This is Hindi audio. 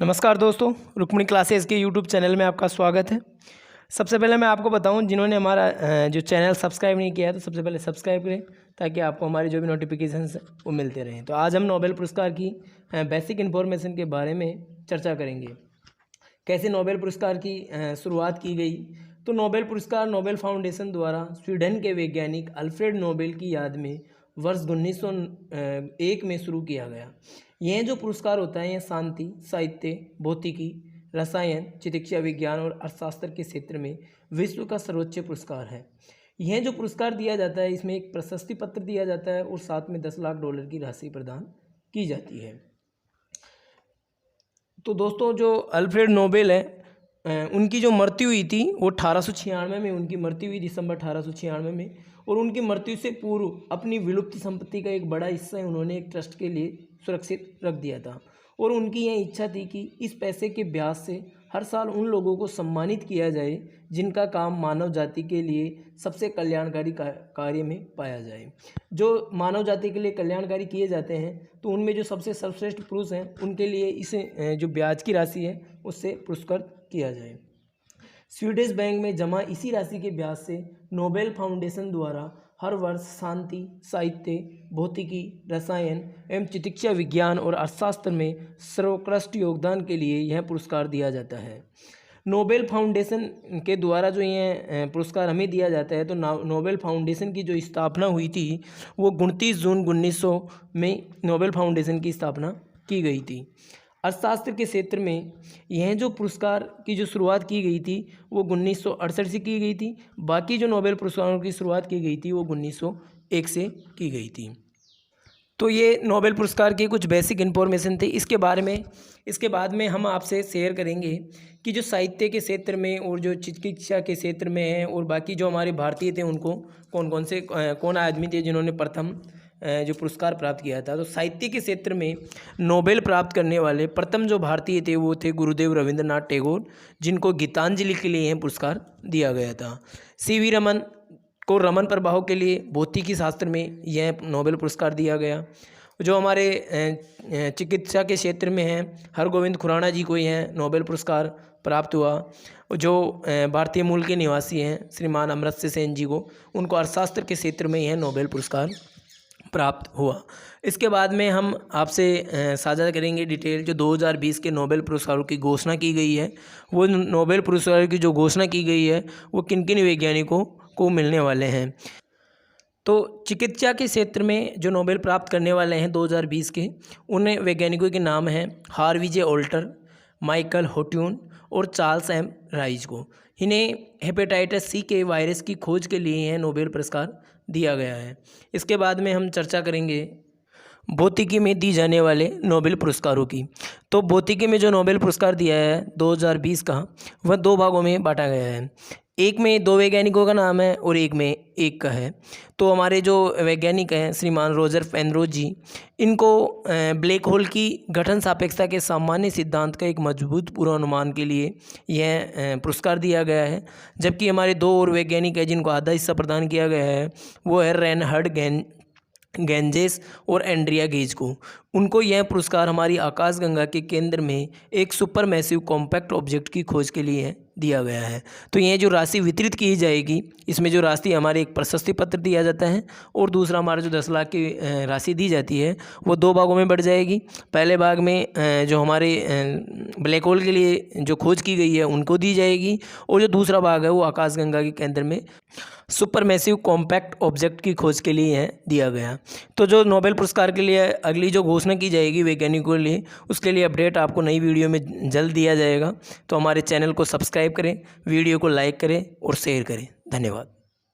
नमस्कार दोस्तों, रुक्मिणी क्लासेस के यूट्यूब चैनल में आपका स्वागत है। सबसे पहले मैं आपको बताऊं, जिन्होंने हमारा जो चैनल सब्सक्राइब नहीं किया है तो सबसे पहले सब्सक्राइब करें ताकि आपको हमारी जो भी नोटिफिकेशंस हैं वो मिलते रहें। तो आज हम नोबेल पुरस्कार की बेसिक इन्फॉर्मेशन के बारे में चर्चा करेंगे। कैसे नोबेल पुरस्कार की शुरुआत की गई। तो नोबेल पुरस्कार नोबेल फाउंडेशन द्वारा स्वीडन के वैज्ञानिक अल्फ्रेड नोबेल की याद में वर्ष 1901 में शुरू किया गया। यह जो पुरस्कार होता है यह शांति, साहित्य, भौतिकी, रसायन, चिकित्सा विज्ञान और अर्थशास्त्र के क्षेत्र में विश्व का सर्वोच्च पुरस्कार है। यह जो पुरस्कार दिया जाता है इसमें एक प्रशस्ति पत्र दिया जाता है और साथ में $10 लाख की राशि प्रदान की जाती है। तो दोस्तों, जो अल्फ्रेड नोबेल है उनकी जो मृत्यु हुई थी वो 1896 में उनकी मृत्यु हुई, दिसंबर 1896 में। और उनकी मृत्यु से पूर्व अपनी विलुप्त संपत्ति का एक बड़ा हिस्सा उन्होंने एक ट्रस्ट के लिए सुरक्षित रख दिया था। और उनकी यह इच्छा थी कि इस पैसे के ब्याज से हर साल उन लोगों को सम्मानित किया जाए जिनका काम मानव जाति के लिए सबसे कल्याणकारी कार्य में पाया जाए। जो मानव जाति के लिए कल्याणकारी किए जाते हैं तो उनमें जो सबसे सर्वश्रेष्ठ पुरुष हैं उनके लिए इस जो ब्याज की राशि है उससे पुरस्कृत किया जाए। स्वीडिश बैंक में जमा इसी राशि के ब्याज से नोबेल फाउंडेशन द्वारा हर वर्ष शांति, साहित्य, भौतिकी, रसायन एवं चिकित्सा विज्ञान और अर्थशास्त्र में सर्वोत्कृष्ट योगदान के लिए यह पुरस्कार दिया जाता है। नोबेल फाउंडेशन के द्वारा जो यह पुरस्कार हमें दिया जाता है, तो नोबेल फाउंडेशन की जो स्थापना हुई थी वो 29 जून 1900 में नोबेल फाउंडेशन की स्थापना की गई थी। अर्थशास्त्र के क्षेत्र में यह जो पुरस्कार की जो शुरुआत की गई थी वो 1968 से की गई थी। बाकी जो नोबेल पुरस्कारों की शुरुआत की गई थी वो 1901 से की गई थी। तो ये नोबेल पुरस्कार की कुछ बेसिक इन्फॉर्मेशन थी। इसके बाद में हम आपसे शेयर करेंगे कि जो साहित्य के क्षेत्र में और जो चिकित्सा के क्षेत्र में है और बाकी जो हमारे भारतीय थे उनको कौन आदमी थे जिन्होंने प्रथम जो पुरस्कार प्राप्त किया था। तो साहित्य के क्षेत्र में नोबेल प्राप्त करने वाले प्रथम जो भारतीय थे वो थे गुरुदेव रविंद्रनाथ टैगोर, जिनको गीतांजलि के लिए यह पुरस्कार दिया गया था। सीवी रमन को रमन प्रभाव के लिए भौतिकी शास्त्र में यह नोबेल पुरस्कार दिया गया। जो हमारे चिकित्सा के क्षेत्र में हैं हरगोविंद खुराना जी को यह नोबेल पुरस्कार प्राप्त हुआ। जो भारतीय मूल के निवासी हैं श्रीमान अमर्त्य सेन जी को, उनको अर्थशास्त्र के क्षेत्र में यह नोबेल पुरस्कार प्राप्त हुआ। इसके बाद में हम आपसे साझा करेंगे डिटेल जो 2020 के नोबेल पुरस्कारों की घोषणा की गई है। वो नोबेल पुरस्कारों की जो घोषणा की गई है वो किन किन वैज्ञानिकों को मिलने वाले हैं। तो चिकित्सा के क्षेत्र में जो नोबेल प्राप्त करने वाले हैं 2020 के, उन वैज्ञानिकों के नाम हैं हार्वी जे ऑल्टर, माइकल होट्यून और चार्ल्स एम राइज को। इन्हें हेपेटाइटिस सी के वायरस की खोज के लिए यह नोबेल पुरस्कार दिया गया है। इसके बाद में हम चर्चा करेंगे भौतिकी में दी जाने वाले नोबेल पुरस्कारों की। तो भौतिकी में जो नोबेल पुरस्कार दिया है 2020 का, वह 2 भागों में बांटा गया है। एक में 2 वैज्ञानिकों का नाम है और एक में एक का है। तो हमारे जो वैज्ञानिक हैं श्रीमान रोजर पेनरोज जी, इनको ब्लैक होल की गठन सापेक्षता के सामान्य सिद्धांत का एक मजबूत पूर्वानुमान के लिए यह पुरस्कार दिया गया है। जबकि हमारे 2 और वैज्ञानिक हैं जिनको आधा हिस्सा प्रदान किया गया है, वो है रेनहर्ड गैंजेस और एंड्रिया गेज को। उनको यह पुरस्कार हमारी आकाशगंगा के केंद्र में एक सुपर मैसिव कॉम्पैक्ट ऑब्जेक्ट की खोज के लिए दिया गया है। तो यह जो राशि वितरित की जाएगी, इसमें जो राशि हमारे एक प्रशस्ति पत्र दिया जाता है और दूसरा हमारा जो 10 लाख की राशि दी जाती है वो 2 भागों में बढ़ जाएगी। पहले भाग में जो हमारे ब्लैक होल के लिए जो खोज की गई है उनको दी जाएगी, और जो दूसरा भाग है वो आकाशगंगा के केंद्र में सुपर मैसिव कॉम्पैक्ट ऑब्जेक्ट की खोज के लिए दिया गया। तो जो नोबेल पुरस्कार के लिए अगली जो घोषणा की जाएगी वैज्ञानिकों के लिए, उसके लिए अपडेट आपको नई वीडियो में जल्द दिया जाएगा। तो हमारे चैनल को सब्सक्राइब करें, वीडियो को लाइक करें और शेयर करें। धन्यवाद।